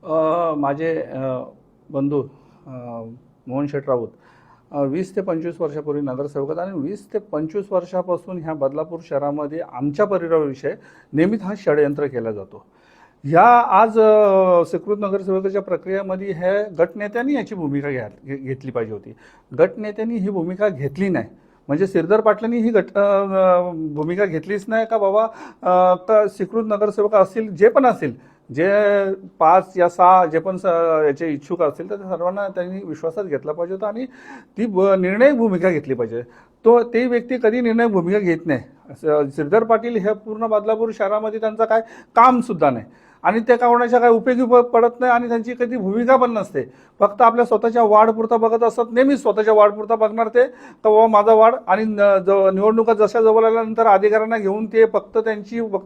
माझे बंधू मोहन शेठ राऊत 20 ते 25 वर्षापूर्वी नगरसेवक आहेत आणि 20 ते 25 वर्षापासून ह्या बदलापूर शहरामध्ये आमच्या परिवाराविषयी नेहमीच हा षडयंत्र केला जातो. ह्या आज स्वीकृत नगरसेवकाच्या प्रक्रियेमध्ये हे गटनेत्यांनी याची भूमिका घेतली पाहिजे होती. गटनेत्यांनी ही भूमिका घेतली नाही. म्हणजे श्रीधर पाटलांनी ही भूमिका घेतलीच नाही का बाबा स्वीकृत नगरसेवक असतील जे पण असतील, जे 5 या 6 जे पण याचे इच्छुक असतील तर सर्वांना त्यांनी विश्वासात घेतला पाहिजे होता आणि ती निर्णायक भूमिका घेतली पाहिजे. ती व्यक्ती कधी निर्णायक भूमिका घेत नाही. श्रीधर पाटील हे पूर्ण बदलापूर शहरामध्ये त्यांचं काय काम सुद्धा नाही आणि ते कोणाच्या काय उपयोगी पडत नाही आणि त्यांची कधी भूमिका पण नसते. फक्त आपल्या स्वतःच्या वाढपुरता बघत असतात. नेहमीच स्वतःच्या वाढपुरता बघणार ते तर बाबा माझा वाढ आणि निवडणुका जशा जवळ आल्यानंतर अधिकाऱ्यांना घेऊन ते फक्त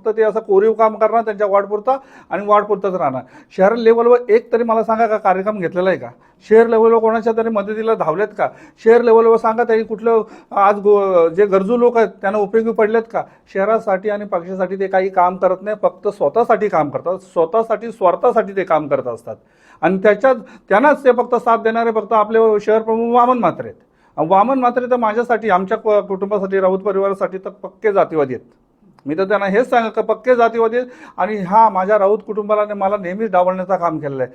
ते असं कोरीव काम करणार त्यांच्या वाढपुरता आणि वाढपुरताच राहणार. शहर लेवलवर एक तरी मला सांगा का कार्यक्रम घेतलेला आहे का? शहर लेवलवर कोणाच्या तरी मदतीला धावलेत का? शहर लेवलवर सांगा तरी कुठलं आज जे गरजू लोक आहेत त्यांना उपयोगी पडलेत का? शहरासाठी आणि पक्षासाठी ते काही काम करत नाही, फक्त स्वतःसाठी काम करतात. स्वतःसाठी स्वार्थासाठी ते काम करत असतात आणि त्यांनाच ते फक्त साथ देणारे फक्त आपले शहर प्रमुख वामन म्हात्रे आहेत. वामन म्हात्रे तर माझ्यासाठी, आमच्या कुटुंबासाठी, राऊत परिवारासाठी तर पक्के जातीवादी आहेत. मी तर त्यांना हेच सांगा का पक्के जातीवादी आहेत आणि माझ्या राऊत कुटुंबाला मला नेहमीच डावलण्याचं काम केलेलं आहे.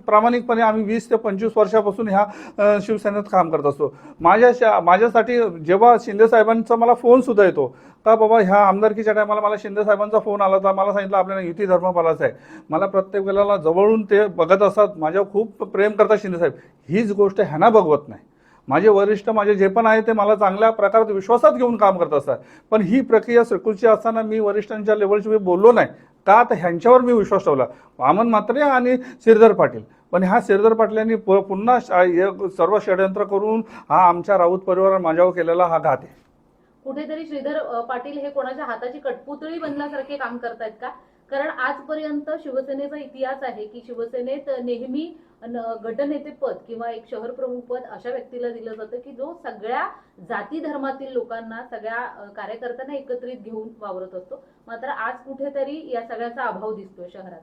प्रामाणिकपणे आम्ही 20 ते 25 वर्षापासून ह्या शिवसेनेत काम करत असतो. माझ्यासाठी जेव्हा शिंदे साहेबांचा मला फोन सुद्धा येतो का बाबा ह्या आमदारकीच्या टायमाला मला शिंदे साहेबांचा फोन आला होता, मला सांगितलं आपल्याला युती धर्म पाळायचा आहे. मला प्रत्येक वेळेला जवळून ते बघत असतात, माझ्यावर खूप प्रेम करतात शिंदे साहेब. हीच गोष्ट ह्यांना बघवत नाही. माझे वरिष्ठ माझे जे पण आहे ते मला चांगल्या प्रकारे विश्वासात घेऊन काम करत असतात. पण ही प्रक्रिया स्वीकृतची असताना मी वरिष्ठांच्या लेवलची मी बोललो नाही का? तर ह्यांच्यावर मी विश्वास ठेवला, वामन म्हात्रे आणि श्रीधर पाटील. पण ह्या श्रीधर पाटलांनी पुन्हा सर्व षडयंत्र करून आमच्या राऊत परिवार माझ्यावर केलेला घात आहे. कुठेतरी श्रीधर पाटील हे कोणाच्या हाताची कटपुतळी बनल्यासारखे काम करतायत का? कारण आजपर्यंत शिवसेनेचा इतिहास आहे की शिवसेनेत नेहमी गटनेतेपद किंवा एक शहर प्रमुख पद अशा व्यक्तीला दिलं जातं की जो सगळ्या जाती धर्मातील लोकांना, सगळ्या कार्यकर्त्यांना एकत्रित घेऊन वावरत असतो. मात्र आज कुठेतरी या सगळ्याचा अभाव दिसतोय शहरात.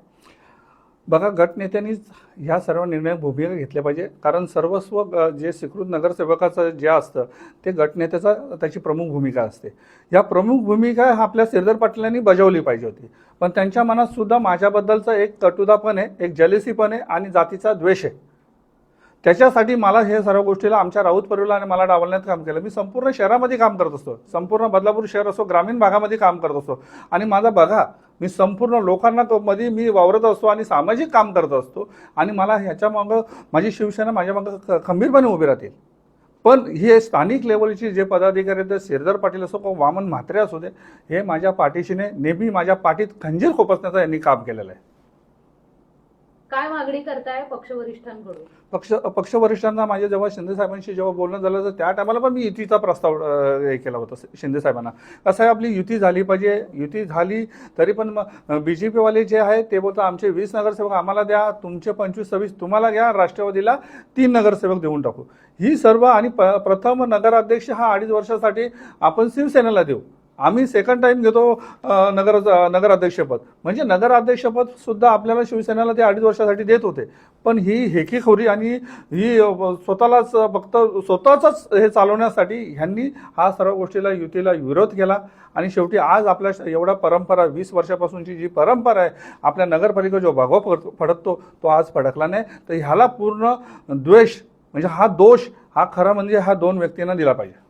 बघा, गटनेत्यांनीच ह्या सर्व निर्णयात भूमिका घेतल्या पाहिजे. कारण सर्वस्व जे स्वीकृत नगरसेवकाचं जे असतं ते त्याची प्रमुख भूमिका असते. या प्रमुख भूमिका आपल्या श्रीधर पाटलांनी बजावली पाहिजे होती. पण त्यांच्या मनात सुद्धा माझ्याबद्दलचा एक कटुदापण आहे, एक जलेसीपण आहे आणि जातीचा द्वेष आहे. त्याच्यासाठी मला हे सर्व गोष्टीला आमच्या राऊत परिवाराने मला डावलण्यात काम केलं. मी संपूर्ण शहरामध्ये काम करत असतो, संपूर्ण बदलापूर शहर असो, ग्रामीण भागामध्ये काम करत असतो आणि माझा बघा मी संपूर्ण लोकांना मध्ये मी वावरत असतो आणि सामाजिक काम करत असतो आणि मला ह्याच्या मागं माझी शिवसेना माझ्या मागं खंबीरपणे उभी राहतील. पण हे स्थानिक लेवलचे जे पदाधिकारी आहेत, श्रीधर पाटील असो किंवा वामन म्हात्रे असू दे, हे माझ्या पाठीशीने नेहमी माझ्या पाठीत खंजीर खोपसण्याचं यांनी काम केलेलं आहे. काय मागणी करताय पक्षवरिष्ठांकडून? पक्षवरिष्ठांना माझ्या जेव्हा शिंदे साहेबांशी जेव्हा बोलणं झालं तर त्या टायमाला पण मी युतीचा प्रस्ताव केला होता शिंदे साहेबांना. कसं आहे, आपली युती झाली पाहिजे. युती झाली तरी पण BJP वाले जे आहेत ते बोलतात आमचे 20 नगरसेवक आम्हाला द्या, तुमचे 25-26 तुम्हाला घ्या, राष्ट्रवादीला 3 नगरसेवक देऊन टाकू. ही सर्व आणि प्रथम नगराध्यक्ष 2.5 वर्षासाठी आपण शिवसेनेला देऊ. आम्ही सेकंड टाइम घेतो नगराध्यक्षपद. म्हणजे नगराध्यक्षपद सुद्धा आपल्याला शिवसेनेला ते 2.5 वर्षासाठी देत होते. पण ही हेकीखोरी आणि ही स्वतःलाच फक्त स्वतःच हे चालवण्यासाठी ह्यांनी सर्व गोष्टीला युतीला विरोध केला आणि शेवटी आज आपल्या एवढा परंपरा 20 वर्षापासूनची जी परंपरा आहे आपल्या नगरपालिका जो भगवा फडकतो तो आज फडकला नाही. तर ह्याला पूर्ण द्वेष म्हणजे दोष खरा म्हणजे 2 व्यक्तींना दिला पाहिजे.